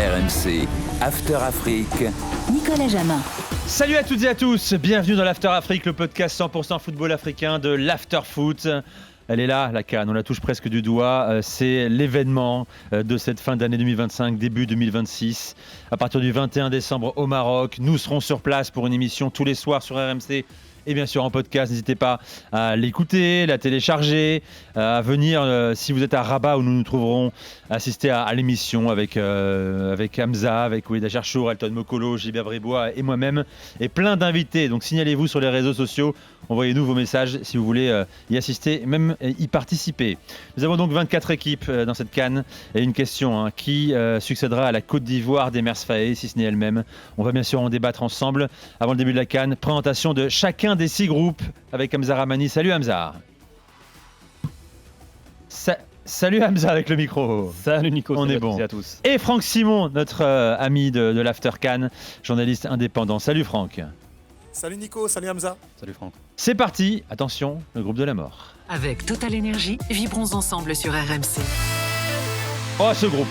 RMC, After Afrique. Nicolas Jamin. Salut à toutes et à tous, bienvenue dans l'After Afrique, le podcast 100% football africain de l'After Foot. Elle est là, la CAN, on la touche presque du doigt. C'est l'événement de cette fin d'année 2025, début 2026. À partir du 21 décembre au Maroc, nous serons sur place pour une émission tous les soirs sur RMC. Et bien sûr en podcast, n'hésitez pas à l'écouter, la télécharger, à venir si vous êtes à Rabat où nous nous trouverons, assister à l'émission avec Hamza, avec Oueda Cherchour, Elton Mokolo, Gilbert Bribois et moi-même et plein d'invités. Donc signalez-vous sur les réseaux sociaux, envoyez-nous vos messages si vous voulez y assister, même y participer. Nous avons donc 24 équipes dans cette CAN et une question, qui succédera à la Côte d'Ivoire d'Emers Faé, si ce n'est elle-même. On va bien sûr en débattre ensemble avant le début de la CAN. Présentation de chacun des 6 groupes avec Hamza Ramani. Salut Hamza. Salut Hamza avec le micro. Salut Nico, on est bon. À tous. Et Franck Simon, notre ami de l'After CAN, journaliste indépendant. Salut Franck. Salut Nico, salut Hamza. Salut Franck. C'est parti, attention, le groupe de la mort. Avec Total Énergie, vibrons ensemble sur RMC. Oh, ce groupe.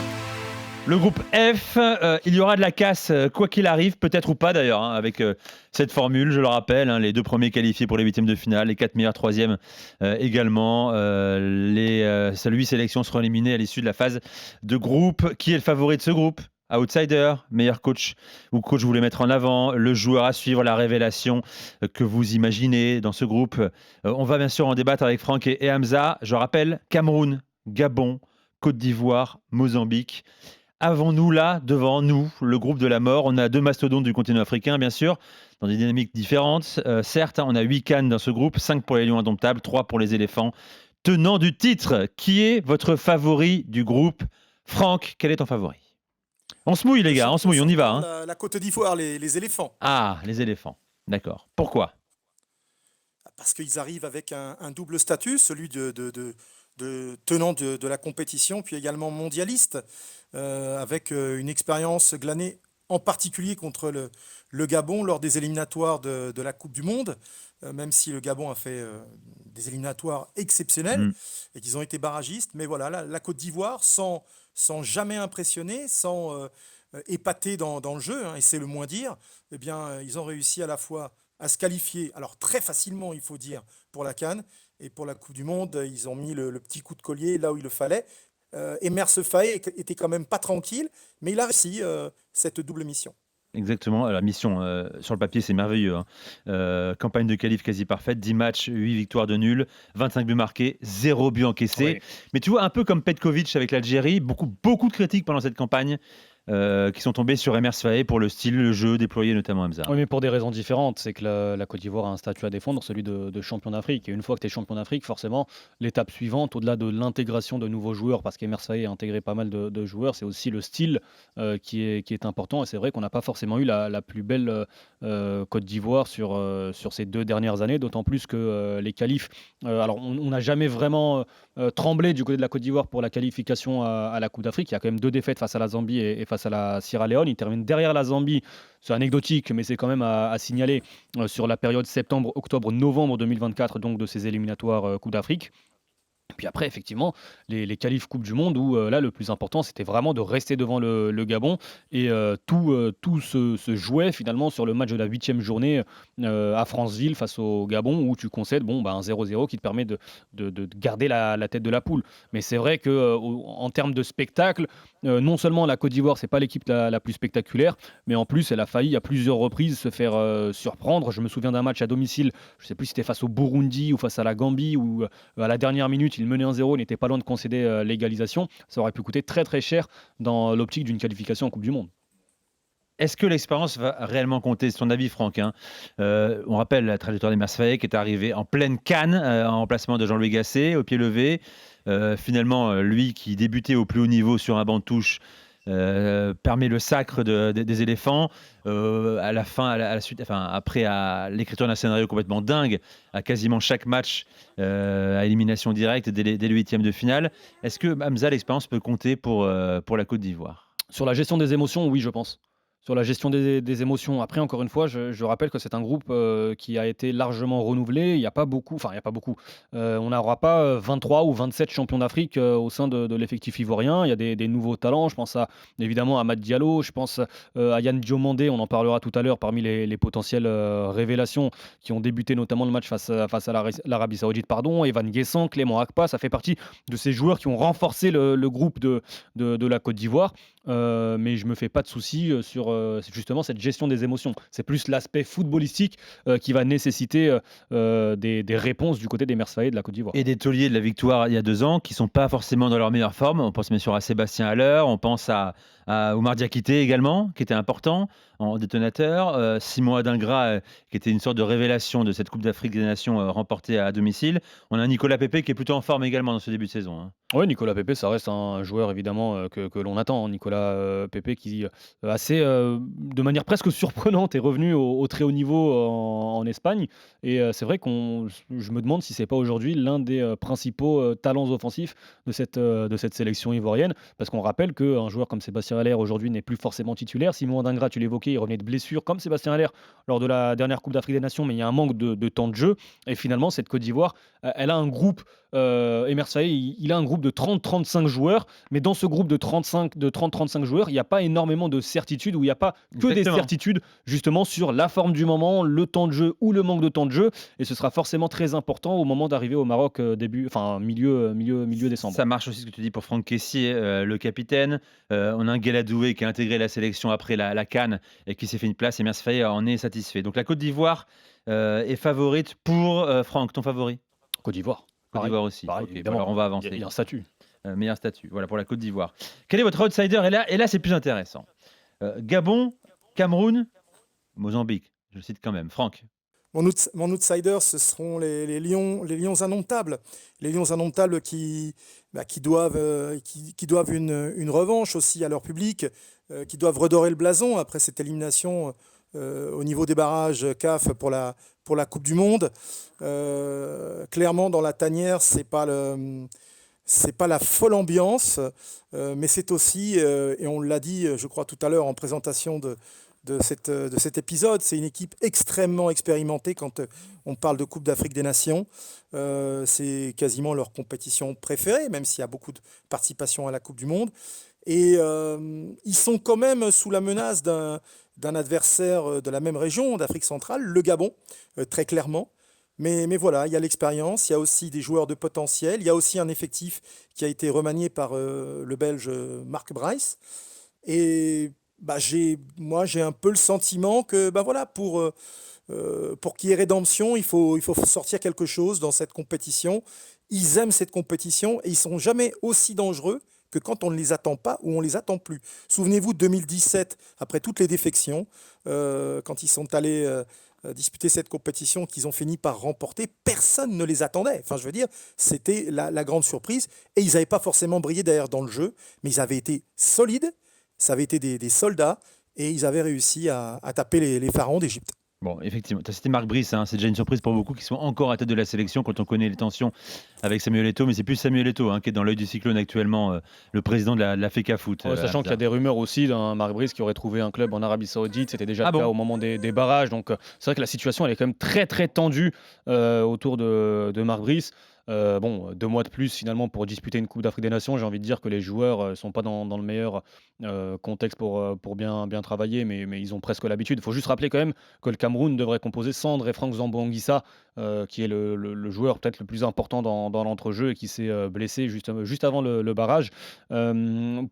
Le groupe F, il y aura de la casse quoi qu'il arrive, peut-être ou pas d'ailleurs, avec cette formule, je le rappelle, les 2 premiers qualifiés pour les 8e de finale, les 4 meilleurs 3e également. Les 8 sélections seront éliminées à l'issue de la phase de groupe. Qui est le favori de ce groupe ? Outsider, meilleur coach ou coach vous voulez mettre en avant, le joueur à suivre, la révélation que vous imaginez dans ce groupe. On va bien sûr en débattre avec Franck et Hamza. Je rappelle, Cameroun, Gabon, Côte d'Ivoire, Mozambique. Avons-nous là, devant nous, le groupe de la mort ? On a 2 mastodontes du continent africain, bien sûr, dans des dynamiques différentes. Certes, on a 8 cannes dans ce groupe, 5 pour les Lions indomptables, 3 pour les éléphants. Tenant du titre, qui est votre favori du groupe ? Franck, quel est ton favori ? On se mouille les gars, on se mouille, on y va. La Côte d'Ivoire, les éléphants. Ah, les éléphants, d'accord. Pourquoi ? Parce qu'ils arrivent avec un double statut, celui de tenant de la compétition, puis également mondialiste, avec une expérience glanée en particulier contre le Gabon lors des éliminatoires de la Coupe du Monde, même si le Gabon a fait des éliminatoires exceptionnels et qu'ils ont été barragistes. Mais voilà, la Côte d'Ivoire, sans jamais impressionner, sans épater dans le jeu, et c'est le moins dire, eh bien, ils ont réussi à la fois à se qualifier, alors très facilement, il faut dire, pour la CAN, et pour la Coupe du Monde, ils ont mis le petit coup de collier là où il le fallait. Emers Faé était quand même pas tranquille, mais il a réussi cette double mission. Exactement, la mission sur le papier c'est merveilleux. Campagne de qualif quasi parfaite, 10 matchs, 8 victoires de nul, 25 buts marqués, 0 but encaissé. Oui. Mais tu vois, un peu comme Petkovic avec l'Algérie, beaucoup de critiques pendant cette campagne. Qui sont tombés sur Emers Faé pour le style, le jeu déployé notamment Hamza. Oui, mais pour des raisons différentes. C'est que la Côte d'Ivoire a un statut à défendre, celui de champion d'Afrique. Et une fois que tu es champion d'Afrique, forcément, l'étape suivante, au-delà de l'intégration de nouveaux joueurs, parce qu'Emers Faé a intégré pas mal de joueurs, c'est aussi le style qui est important. Et c'est vrai qu'on n'a pas forcément eu la plus belle Côte d'Ivoire sur ces 2 dernières années, d'autant plus que les qualifs... alors, on n'a jamais vraiment tremblé du côté de la Côte d'Ivoire pour la qualification à la Coupe d'Afrique. Il y a quand même 2 défaites face à la Zambie et face à la Sierra Leone. Il termine derrière la Zambie. C'est anecdotique, mais c'est quand même à signaler sur la période septembre, octobre, novembre 2024, donc de ces éliminatoires Coupe d'Afrique. Puis après, effectivement, les qualifs Coupe du Monde, où là, le plus important, c'était vraiment de rester devant le Gabon. Et tout se jouait finalement sur le match de la 8e journée à Franceville face au Gabon, où tu concèdes un 0-0 qui te permet de garder la tête de la poule. Mais c'est vrai qu'en termes de spectacle, non seulement la Côte d'Ivoire, c'est pas l'équipe la plus spectaculaire, mais en plus, elle a failli à plusieurs reprises se faire surprendre. Je me souviens d'un match à domicile, je ne sais plus si c'était face au Burundi ou face à la Gambie, où à la dernière minute, il menait 1-0, il n'était pas loin de concéder l'égalisation. Ça aurait pu coûter très très cher dans l'optique d'une qualification en Coupe du Monde. Est-ce que l'expérience va réellement compter ? C'est ton avis, Franck. On rappelle la trajectoire d'Emers Faé qui est arrivé en pleine CAN, en remplacement de Jean-Louis Gasset, au pied levé. Finalement, lui qui débutait au plus haut niveau sur un banc de touche, permet le sacre des éléphants. À la fin, à la suite, après l'écriture d'un scénario complètement dingue, à quasiment chaque match à élimination directe dès le 8e de finale. Est-ce que Hamza, l'expérience peut compter pour la Côte d'Ivoire ? Sur la gestion des émotions, oui, je pense. Sur la gestion des émotions. Après, encore une fois, je rappelle que c'est un groupe qui a été largement renouvelé. Il n'y a pas beaucoup, enfin, il n'y a pas beaucoup. On n'aura pas 23 ou 27 champions d'Afrique au sein de l'effectif ivoirien. Il y a des nouveaux talents. Je pense évidemment à Matt Diallo. Je pense à Yann Diomandé. On en parlera tout à l'heure parmi les potentielles révélations qui ont débuté notamment le match face à l'Arabie Saoudite. Pardon. Evan Guessant, Clément Akpa. Ça fait partie de ces joueurs qui ont renforcé le groupe de la Côte d'Ivoire. Mais je me fais pas de soucis sur justement cette gestion des émotions. C'est plus l'aspect footballistique qui va nécessiter des réponses du côté des Merseillais de la Côte d'Ivoire. Et des tauliers de la victoire il y a 2 ans qui sont pas forcément dans leur meilleure forme. On pense bien sûr à Sébastien Haller, on pense à Oumar Diakité également, qui était important en détonateur. Simon Adingra, qui était une sorte de révélation de cette Coupe d'Afrique des Nations remportée à domicile. On a Nicolas Pepe qui est plutôt en forme également dans ce début de saison. Hein. Oui, Nicolas Pepe, ça reste un joueur évidemment que l'on attend. Nicolas Pepe qui, de manière presque surprenante, est revenu au très haut niveau en Espagne. Et c'est vrai je me demande si c'est pas aujourd'hui l'un des principaux talents offensifs de cette sélection ivoirienne. Parce qu'on rappelle qu'un joueur comme Sébastien Haller aujourd'hui n'est plus forcément titulaire. Simon Adingra, tu l'évoquais, il revenait de blessure comme Sébastien Haller lors de la dernière Coupe d'Afrique des Nations, mais il y a un manque de temps de jeu. Et finalement, cette Côte d'Ivoire, elle a un groupe. Emer Faé, il a un groupe de 30-35 joueurs, mais dans ce groupe de 30-35 joueurs, il n'y a pas énormément de certitudes, ou il n'y a pas que des certitudes justement sur la forme du moment, le temps de jeu ou le manque de temps de jeu, et ce sera forcément très important au moment d'arriver au Maroc milieu décembre. Ça marche aussi ce que tu dis pour Franck Kessié, le capitaine. On a un Gueladoué qui a intégré la sélection après la CAN et qui s'est fait une place, et Emer Faé en est satisfait. Donc la Côte d'Ivoire est favorite pour Franck, ton favori? Côte d'Ivoire. Côte d'Ivoire aussi. Pareil, Okay, alors on va avancer. Il y a un statut. Meilleur statut, voilà pour la Côte d'Ivoire. Quel est votre outsider? Et là c'est plus intéressant. Gabon, Cameroun, Mozambique. Je le cite quand même. Franck. Mon outsider, ce seront les Lions indomptables. Les Lions indomptables qui doivent une revanche aussi à leur public, qui doivent redorer le blason après cette élimination au niveau des barrages CAF pour la Coupe du Monde. Clairement, dans la tanière, c'est pas la folle ambiance, mais c'est aussi, et on l'a dit, je crois, tout à l'heure en présentation de cet épisode, c'est une équipe extrêmement expérimentée quand on parle de Coupe d'Afrique des Nations. C'est quasiment leur compétition préférée, même s'il y a beaucoup de participation à la Coupe du Monde. Et ils sont quand même sous la menace d'un adversaire de la même région, d'Afrique centrale, le Gabon, très clairement. Mais voilà, il y a l'expérience, il y a aussi des joueurs de potentiel, il y a aussi un effectif qui a été remanié par le Belge Mark Bryce. Et j'ai un peu le sentiment que pour qu'il y ait rédemption, il faut sortir quelque chose dans cette compétition. Ils aiment cette compétition et ils ne sont jamais aussi dangereux que quand on ne les attend pas ou on ne les attend plus. Souvenez-vous de 2017, après toutes les défections, quand ils sont allés disputer cette compétition qu'ils ont fini par remporter, personne ne les attendait. Enfin, je veux dire, c'était la grande surprise. Et ils n'avaient pas forcément brillé d'ailleurs dans le jeu, mais ils avaient été solides, ça avait été des soldats, et ils avaient réussi à taper les pharaons d'Égypte. Bon, effectivement, tu as cité Marc Brice, hein, c'est déjà une surprise pour beaucoup qui sont encore à tête de la sélection quand on connaît les tensions avec Samuel Eto'o, mais c'est plus Samuel Eto'o qui est dans l'œil du cyclone actuellement, le président de la FECA Foot. Sachant qu'il y a des rumeurs aussi d'un Marc Brice qui aurait trouvé un club en Arabie Saoudite, c'était déjà le cas au moment des barrages, donc c'est vrai que la situation elle est quand même très très tendue autour de Marc Brice. 2 mois de plus finalement pour disputer une Coupe d'Afrique des Nations, j'ai envie de dire que les joueurs ne sont pas dans le meilleur contexte pour bien travailler, mais ils ont presque l'habitude. Il faut juste rappeler quand même que le Cameroun devrait composer sans André Franck Zambo-Anguissa, qui est le joueur peut-être le plus important dans l'entrejeu et qui s'est blessé juste avant le barrage.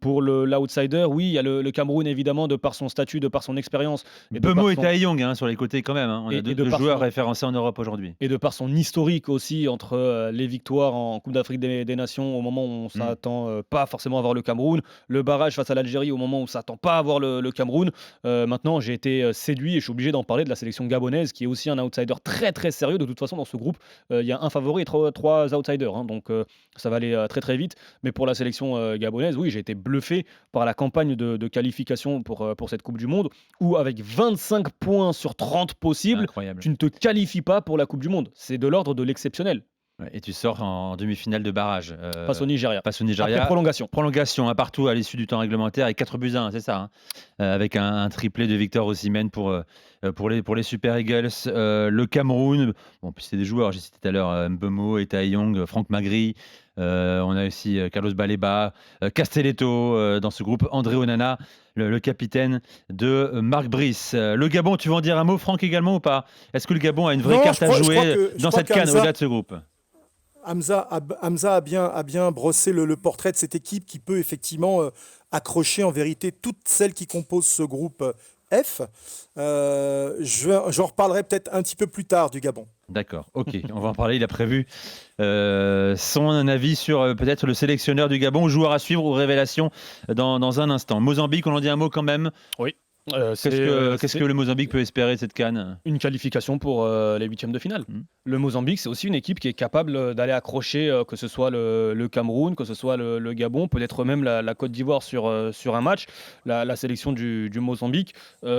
Pour l'outsider, oui, il y a le Cameroun évidemment, de par son statut, de par son expérience. Bemo et Taï Young sur les côtés quand même. On a deux joueurs référencés en Europe aujourd'hui. Et de par son historique aussi entre les victoires en Coupe d'Afrique des Nations au moment où on s'attend pas forcément à voir le Cameroun, le barrage face à l'Algérie au moment où on s'attend pas à voir le Cameroun. Maintenant, j'ai été séduit et je suis obligé d'en parler de la sélection gabonaise qui est aussi un outsider très très sérieux. De toute façon, dans ce groupe, il y a un favori et trois outsiders, donc ça va aller très très vite. Mais pour la sélection gabonaise, oui, j'ai été bluffé par la campagne de qualification pour cette Coupe du Monde où avec 25 points sur 30 possibles, tu ne te qualifies pas pour la Coupe du Monde. C'est de l'ordre de l'exceptionnel. Ouais, et tu sors en demi-finale de barrage face au Nigeria. face au Après Nigeria. prolongation. Prolongation, partout à l'issue du temps réglementaire et 4-1, c'est ça, hein. Avec un triplé de Victor Osimhen pour les Super Eagles. Le Cameroun, bon, puis c'est des joueurs, j'ai cité tout à l'heure Mbeumo, Eta Young, Franck Magri. On a aussi Carlos Baleba, Castelletto dans ce groupe, André Onana, le capitaine de Marc Brice. Le Gabon, tu veux en dire un mot, Franck, également ou pas? Est-ce que le Gabon a une vraie Non, carte à je crois jouer je dans crois cette CAN qu'Hamza au-delà de ce groupe? Hamza a bien brossé le portrait de cette équipe qui peut effectivement accrocher en vérité toutes celles qui composent ce groupe F. J'en reparlerai peut-être un petit peu plus tard du Gabon. D'accord, ok, on va en parler. Il a prévu son avis sur peut-être le sélectionneur du Gabon, joueur à suivre ou révélation dans un instant. Mozambique, on en dit un mot quand même. Oui. Qu'est-ce que le Mozambique peut espérer de cette CAN? Une qualification pour les huitièmes de finale. Le Mozambique, c'est aussi une équipe qui est capable d'aller accrocher, que ce soit le Cameroun, que ce soit le Gabon, peut-être même la Côte d'Ivoire sur un match. La sélection du Mozambique,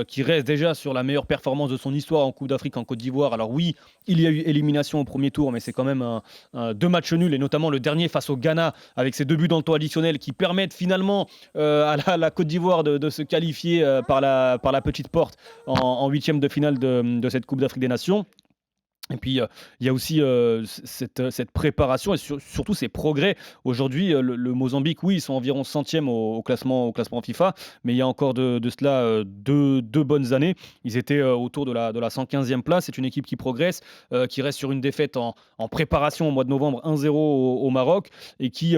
qui reste déjà sur la meilleure performance de son histoire en Coupe d'Afrique en Côte d'Ivoire. Alors oui, il y a eu élimination au premier tour, mais c'est quand même deux matchs nuls, et notamment le dernier face au Ghana, avec ses 2 buts dans le temps additionnel, qui permettent finalement à la Côte d'Ivoire de se qualifier par la petite porte en huitième de finale de cette Coupe d'Afrique des Nations. Et puis, il y a aussi cette préparation et surtout ces progrès. Aujourd'hui, le Mozambique, oui, ils sont environ centièmes au classement FIFA, mais il y a encore de cela deux bonnes années. Ils étaient autour de la 115e place. C'est une équipe qui progresse, qui reste sur une défaite en préparation au mois de novembre 1-0 au Maroc, et qui,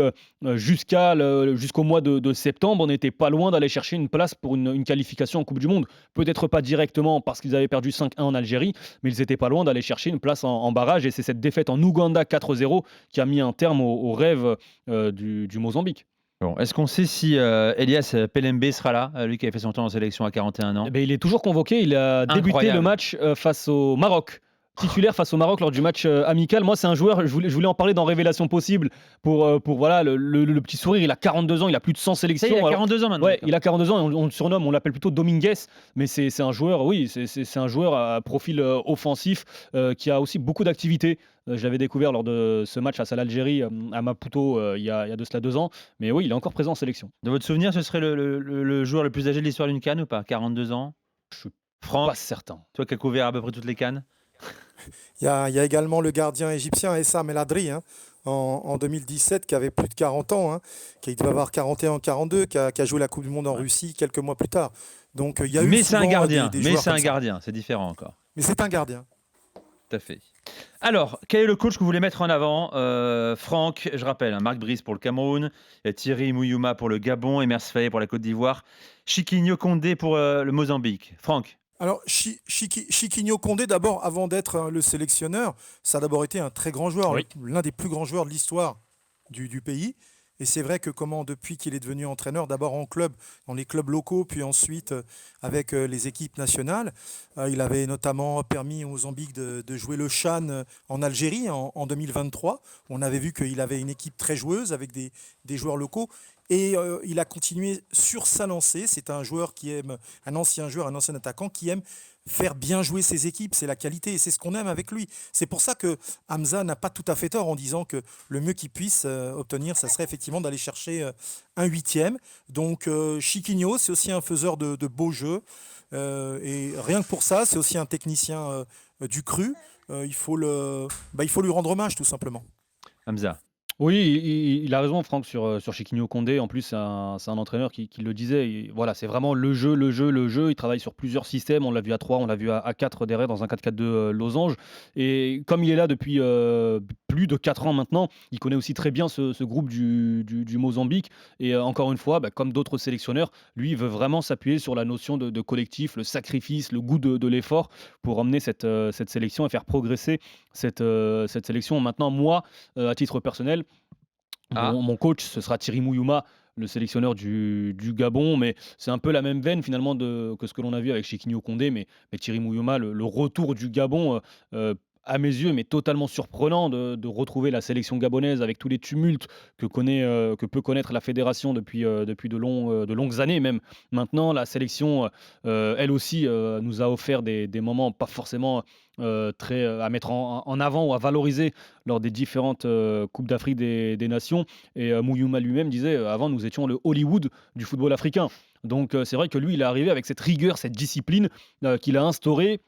jusqu'au mois de septembre, n'était pas loin d'aller chercher une place pour une qualification en Coupe du Monde. Peut-être pas directement parce qu'ils avaient perdu 5-1 en Algérie, mais ils étaient pas loin d'aller chercher une place en barrage, et c'est cette défaite en Ouganda 4-0 qui a mis un terme au rêve du Mozambique. Bon, est-ce qu'on sait si Elias Pelembe sera là, lui qui a fait son temps en sélection à 41 ans? Eh ben, il est toujours convoqué, il a débuté Incroyable. le match face au Maroc. Titulaire face au Maroc lors du match amical. Moi, c'est un joueur, je voulais en parler dans Révélation Possible pour voilà, le petit sourire. Il a 42 ans, il a plus de 100 sélections. Ça, il a Alors, 42 ans maintenant. ouais, il a 42 ans et on le surnomme, on l'appelle plutôt Dominguez, mais c'est un joueur, oui, c'est un joueur à profil offensif qui a aussi beaucoup d'activité. Je l'avais découvert lors de ce match face à l'Algérie à Maputo il y a de cela 2 ans, mais oui, il est encore présent en sélection. De votre souvenir, ce serait le joueur le plus âgé de l'histoire d'une CAN ou pas? 42 ans. Je suis Franck, pas certain. toi qui as couvert à peu près toutes les CAN. Il y a également le gardien égyptien Essa Meladri en 2017 qui avait plus de 40 ans, qui devait avoir 41-42, qui a joué la Coupe du Monde en Russie quelques mois plus tard. Donc il y a eu Mais c'est un souvent gardien, des mais joueurs c'est un comme ça. gardien, c'est différent encore. Mais c'est un gardien. Tout à fait. Alors, quel est le coach que vous voulez mettre en avant? Franck, je rappelle, Marc Brice pour le Cameroun, Thierry Mouyouma pour le Gabon, Emers Faé pour la Côte d'Ivoire, Chiquinho Condé pour le Mozambique. Franck. Alors, Chiquinho Condé, d'abord, avant d'être le sélectionneur, ça a d'abord été un très grand joueur, Oui. l'un des plus grands joueurs de l'histoire du pays. Et c'est vrai que depuis qu'il est devenu entraîneur, d'abord en club, dans les clubs locaux, puis ensuite avec les équipes nationales, il avait notamment permis au Mozambique de jouer le CHAN en Algérie en 2023. On avait vu qu'il avait une équipe très joueuse avec des joueurs locaux. Et il a continué sur sa lancée. C'est un joueur qui aime, un ancien attaquant qui aime faire bien jouer ses équipes. C'est la qualité et c'est ce qu'on aime avec lui. C'est pour ça que Hamza n'a pas tout à fait tort en disant que le mieux qu'il puisse obtenir, ça serait effectivement d'aller chercher un huitième. Donc Chiquinho, c'est aussi un faiseur de beaux jeux. Et rien que pour ça, c'est aussi un technicien du cru. Il faut lui rendre hommage tout simplement. Hamza. Oui, il a raison, Franck, sur Chiquinho Condé. En plus, c'est un entraîneur qui le disait. Voilà, c'est vraiment le jeu, le jeu, le jeu. Il travaille sur plusieurs systèmes. On l'a vu à 3, on l'a vu à 4 derrière dans un 4-4-2 losange. Et comme il est là depuis plus de 4 ans maintenant, il connaît aussi très bien ce groupe du Mozambique. Et encore une fois, comme d'autres sélectionneurs, lui, il veut vraiment s'appuyer sur la notion de collectif, le sacrifice, le goût de l'effort pour emmener cette sélection et faire progresser cette sélection. Maintenant, moi, à titre personnel, mon coach, ce sera Thierry Mouyouma, le sélectionneur du Gabon, mais c'est un peu la même veine finalement que ce que l'on a vu avec Chiquinho Condé, mais Thierry Mouyouma, le retour du Gabon à mes yeux, mais totalement surprenant de retrouver la sélection gabonaise avec tous les tumultes que peut connaître la fédération depuis de longues années même. Maintenant, la sélection, elle aussi, nous a offert des moments pas forcément très à mettre en avant ou à valoriser lors des différentes Coupes d'Afrique des Nations. Et Mouyouma lui-même disait avant, nous étions le Hollywood du football africain. Donc c'est vrai que lui, il est arrivé avec cette rigueur, cette discipline qu'il a instaurée.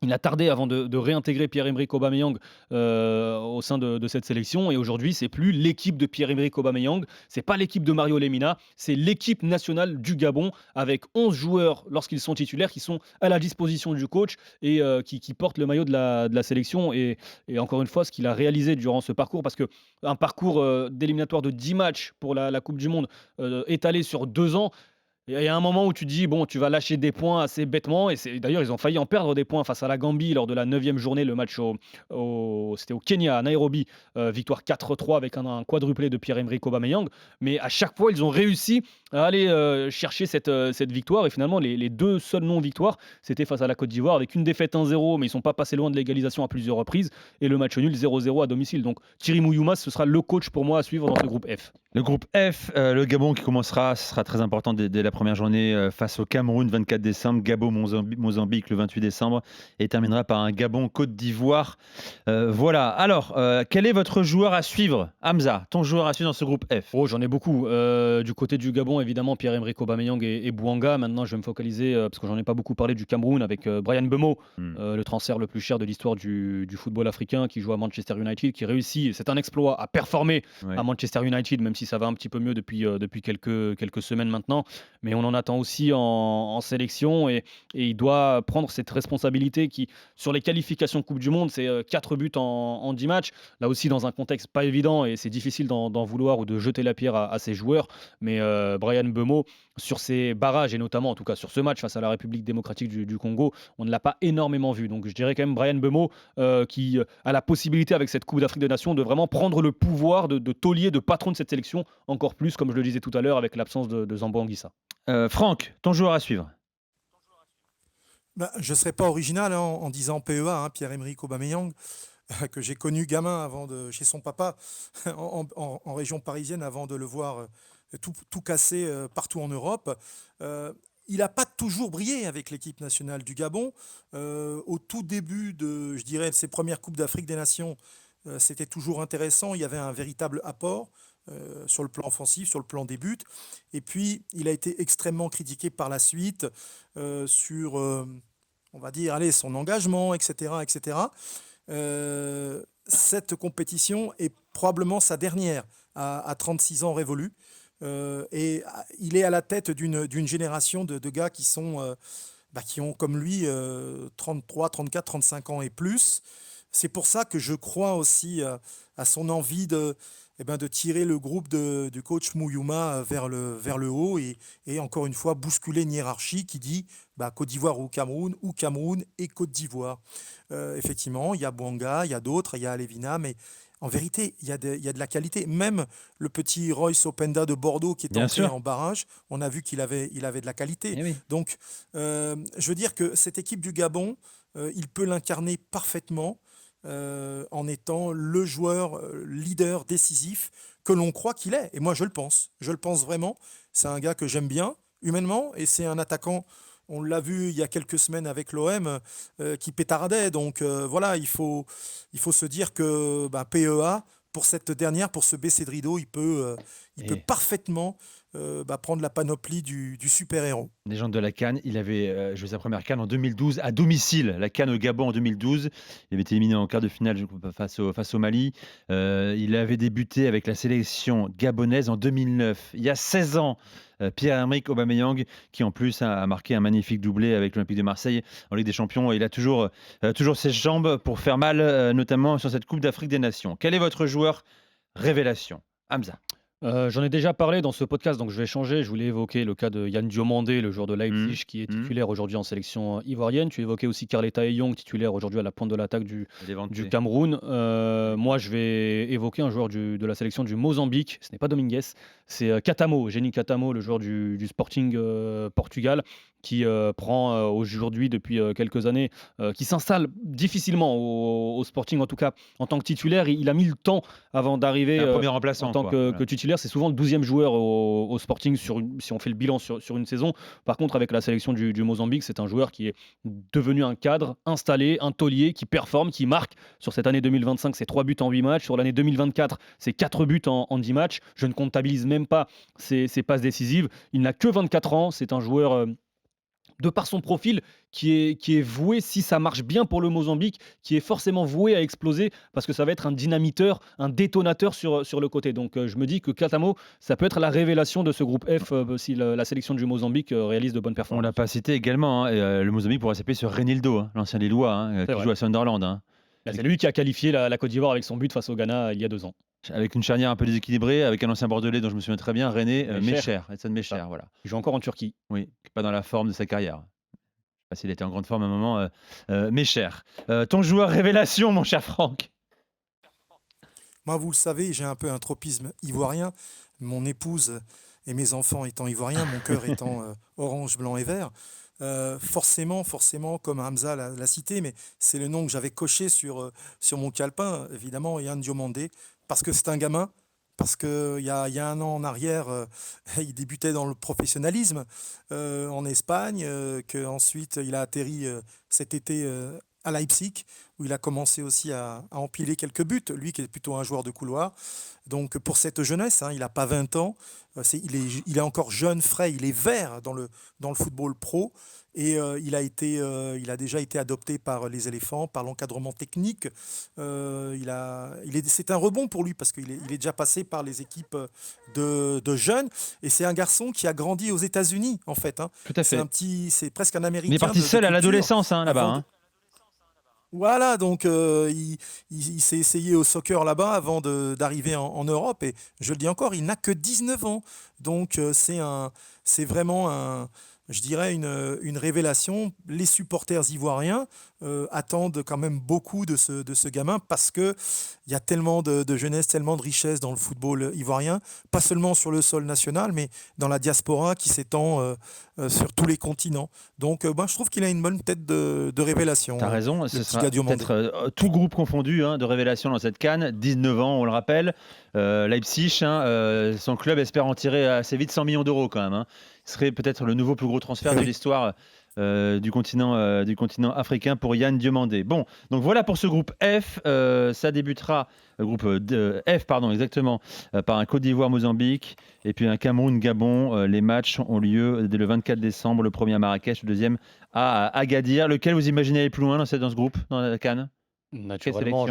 Il a tardé avant de réintégrer Pierre-Emerick Aubameyang au sein de cette sélection. Et aujourd'hui, c'est plus l'équipe de Pierre-Emerick Aubameyang, c'est pas l'équipe de Mario Lemina, c'est l'équipe nationale du Gabon avec 11 joueurs lorsqu'ils sont titulaires qui sont à la disposition du coach et qui portent le maillot de la sélection. Et encore une fois, ce qu'il a réalisé durant ce parcours, parce qu'un parcours d'éliminatoire de 10 matchs pour la Coupe du Monde étalé sur 2 ans. Et il y a un moment où tu dis, bon, tu vas lâcher des points assez bêtement. Et d'ailleurs, ils ont failli en perdre des points face à la Gambie lors de la 9e journée, le match c'était au Kenya, à Nairobi. Victoire 4-3 avec un quadruplé de Pierre-Emerick Aubameyang. Mais à chaque fois, ils ont réussi à aller chercher cette victoire. Et finalement, les 2 seules non-victoires, c'était face à la Côte d'Ivoire avec une défaite 1-0, mais ils ne sont pas passés loin de l'égalisation à plusieurs reprises. Et le match nul 0-0 à domicile. Donc Thierry Mouyouma, ce sera le coach pour moi à suivre dans ce groupe F. Le groupe F, le Gabon qui commencera, ce sera très important dès la première journée face au Cameroun, 24 décembre, Gabon-Mozambique le 28 décembre, et terminera par un Gabon-Côte d'Ivoire. Voilà. Alors, quel est votre joueur à suivre, Hamza, ton joueur à suivre dans ce groupe F? Oh, j'en ai beaucoup. Du côté du Gabon, évidemment, Pierre-Emerick Aubameyang et Bouanga. Maintenant, je vais me focaliser, parce que j'en ai pas beaucoup parlé, du Cameroun avec Bryan Mbeumo, le transfert le plus cher de l'histoire du football africain, qui joue à Manchester United, qui réussit, c'est un exploit, à performer à Manchester United, même si ça va un petit peu mieux depuis quelques semaines maintenant. Mais on en attend aussi en sélection et il doit prendre cette responsabilité qui, sur les qualifications Coupe du Monde, c'est 4 buts en 10 matchs. Là aussi, dans un contexte pas évident et c'est difficile d'en vouloir ou de jeter la pierre à ses joueurs. Mais Bryan Mbeumo, sur ses barrages et notamment, en tout cas sur ce match face à la République démocratique du Congo, on ne l'a pas énormément vu. Donc je dirais quand même Bryan Mbeumo qui a la possibilité avec cette Coupe d'Afrique des Nations de vraiment prendre le pouvoir de taulier, de patron de cette sélection, encore plus, comme je le disais tout à l'heure, avec l'absence de Zambo Anguissa. Franck, ton joueur à suivre? Je ne serai pas original en disant PEA, Pierre-Emerick Aubameyang, que j'ai connu gamin chez son papa en région parisienne avant de le voir tout casser partout en Europe. Il n'a pas toujours brillé avec l'équipe nationale du Gabon. Au tout début de ses premières Coupes d'Afrique des Nations, c'était toujours intéressant. Il y avait un véritable apport sur le plan offensif, sur le plan des buts. Et puis, il a été extrêmement critiqué par la suite sur, on va dire, son engagement, etc., etc. Cette compétition est probablement sa dernière à 36 ans révolus. Et il est à la tête d'une génération de gars qui ont comme lui 33, 34, 35 ans et plus. C'est pour ça que je crois aussi à son envie de tirer le groupe du coach Mouyouma vers le haut et encore une fois bousculer une hiérarchie qui dit Côte d'Ivoire ou Cameroun et Côte d'Ivoire. Effectivement, il y a Bouanga, il y a d'autres, il y a Alevina, mais en vérité, il y a de la qualité. Même le petit Royce Openda de Bordeaux qui est entré en barrage, on a vu qu'il avait de la qualité. Oui. Donc, je veux dire que cette équipe du Gabon, il peut l'incarner parfaitement en étant le joueur leader décisif que l'on croit qu'il est. Et moi, je le pense. Je le pense vraiment. C'est un gars que j'aime bien, humainement, et c'est un attaquant. On l'a vu il y a quelques semaines avec l'OM qui pétardait. Donc voilà, il faut se dire que PEA, pour cette dernière, pour se baisser de rideau, il peut parfaitement prendre la panoplie du super-héros. Légende de la CAN, il avait joué sa première CAN en 2012 à domicile, la CAN au Gabon en 2012. Il avait été éliminé en quart de finale face au Mali. Il avait débuté avec la sélection gabonaise en 2009, il y a 16 ans. Pierre-Emerick Aubameyang, qui en plus a marqué un magnifique doublé avec l'Olympique de Marseille en Ligue des Champions. Il a toujours ses jambes pour faire mal, notamment sur cette Coupe d'Afrique des Nations. Quel est votre joueur révélation, Hamza? J'en ai déjà parlé dans ce podcast, donc je vais changer. Je voulais évoquer le cas de Yann Diomandé, le joueur de Leipzig, qui est titulaire aujourd'hui en sélection ivoirienne. Tu évoquais aussi Carleta Eyong, titulaire aujourd'hui à la pointe de l'attaque du Cameroun. Moi, je vais évoquer un joueur de la sélection du Mozambique. Ce n'est pas Dominguez, c'est Katamo, Génie Katamo, le joueur du Sporting Portugal, qui prend aujourd'hui, depuis quelques années, qui s'installe difficilement au Sporting, en tout cas en tant que titulaire. Il a mis le temps avant d'arriver Un premier remplaçant, en tant que titulaire. C'est souvent le 12e joueur au Sporting si on fait le bilan sur une saison. Par contre, avec la sélection du Mozambique, c'est un joueur qui est devenu un cadre installé, un taulier qui performe, qui marque. Sur cette année 2025, c'est 3 buts en 8 matchs. Sur l'année 2024, c'est 4 buts en 10 matchs. Je ne comptabilise même pas ses passes décisives. Il n'a que 24 ans. C'est un joueur de par son profil, qui est voué, si ça marche bien pour le Mozambique, qui est forcément voué à exploser, parce que ça va être un dynamiteur, un détonateur sur le côté. Donc je me dis que Katamo, ça peut être la révélation de ce groupe F si la sélection du Mozambique réalise de bonnes performances. On l'a pas cité également, le Mozambique pourrait s'appeler sur Renildo, l'ancien Lillois, qui joue à Sunderland. C'est lui qui a qualifié la Côte d'Ivoire avec son but face au Ghana il y a 2 ans. Avec une charnière un peu déséquilibrée, avec un ancien Bordelais dont je me souviens très bien, René Mecher, Edson Mecher. Voilà. Il joue encore en Turquie. Oui, qui n'est pas dans la forme de sa carrière. Je ne sais pas s'il était en grande forme à un moment, Mecher. Ton joueur révélation, mon cher Franck? Moi, vous le savez, j'ai un peu un tropisme ivoirien. Mon épouse et mes enfants étant ivoiriens, mon cœur étant orange, blanc et vert. Forcément, comme Hamza l'a cité, mais c'est le nom que j'avais coché sur mon calepin, évidemment, Yann Diomandé, parce que c'est un gamin, parce qu'il y a 1 an en arrière, il débutait dans le professionnalisme en Espagne, qu'ensuite il a atterri cet été à Leipzig, où il a commencé aussi à empiler quelques buts, lui qui est plutôt un joueur de couloir. Donc pour cette jeunesse, il n'a pas 20 ans, il est encore jeune, frais, il est vert dans le football pro. Et il a déjà été adopté par les éléphants, par l'encadrement technique. C'est un rebond pour lui parce qu'il est déjà passé par les équipes de jeunes. Et c'est un garçon qui a grandi aux États-Unis, en fait. Tout à fait. C'est presque un Américain. Il est parti seul à l'adolescence là-bas. Voilà, donc il s'est essayé au soccer là-bas avant d'arriver en Europe. Et je le dis encore, il n'a que 19 ans. Donc c'est vraiment je dirais une révélation. Les supporters ivoiriens attendent quand même beaucoup de ce gamin parce qu'il y a tellement de jeunesse, tellement de richesse dans le football ivoirien, pas seulement sur le sol national, mais dans la diaspora qui s'étend sur tous les continents. Donc je trouve qu'il a une bonne tête de révélation. Tu as raison, ce sera peut-être tout groupe confondu de révélation dans cette CAN. 19 ans, on le rappelle. Leipzig, son club espère en tirer assez vite 100 millions d'euros quand même. Ce serait peut-être le nouveau plus gros transfert de l'histoire du continent africain pour Yann Diomandé. Bon, donc voilà pour ce groupe F. Ça débutera, groupe F, pardon, exactement, par un Côte d'Ivoire-Mozambique et puis un Cameroun-Gabon. Les matchs ont lieu dès le 24 décembre, le premier à Marrakech, le deuxième à Agadir. Lequel vous imaginez aller plus loin dans ce groupe, dans la CAN? Naturellement,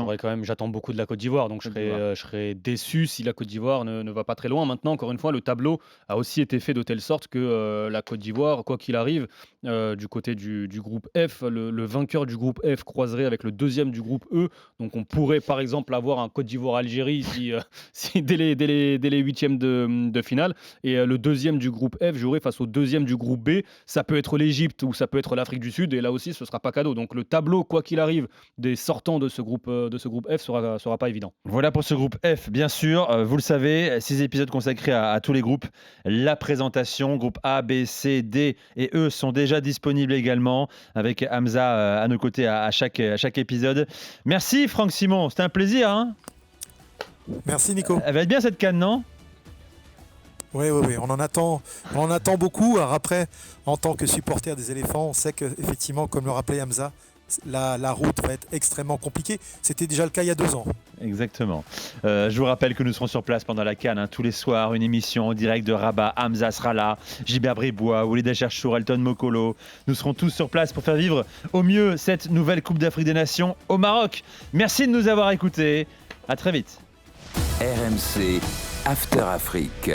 j'attends beaucoup de la Côte d'Ivoire, donc je serais déçu si la Côte d'Ivoire ne va pas très loin. Maintenant, encore une fois, le tableau a aussi été fait de telle sorte que la Côte d'Ivoire, quoi qu'il arrive, du côté du groupe F, le vainqueur du groupe F croiserait avec le deuxième du groupe E. Donc on pourrait par exemple avoir un Côte d'Ivoire-Algérie si dès les huitièmes de finale. Et le deuxième du groupe F jouerait face au deuxième du groupe B. Ça peut être l'Égypte ou ça peut être l'Afrique du Sud. Et là aussi, ce ne sera pas cadeau. Donc le tableau, quoi qu'il arrive, des sortants de ce groupe F sera pas évident. Voilà pour ce groupe F, bien sûr. Vous le savez, 6 épisodes consacrés à tous les groupes. La présentation, groupe A, B, C, D et E sont déjà disponibles également, avec Hamza à nos côtés à chaque épisode. Merci Franck Simon, c'était un plaisir. Merci Nico. Elle va être bien cette CAN, non ? Oui, on en attend beaucoup. Alors après, en tant que supporter des éléphants, on sait qu'effectivement, comme le rappelait Hamza, la route va être extrêmement compliquée. C'était déjà le cas il y a 2 ans. Exactement. Je vous rappelle que nous serons sur place pendant la CAN, tous les soirs, une émission en direct de Rabat. Hamza sera là, Gilbert Bribois, Walid Cherchour, Elton Mokolo. Nous serons tous sur place pour faire vivre au mieux cette nouvelle Coupe d'Afrique des Nations au Maroc. Merci de nous avoir écoutés. À très vite. RMC After Afrique.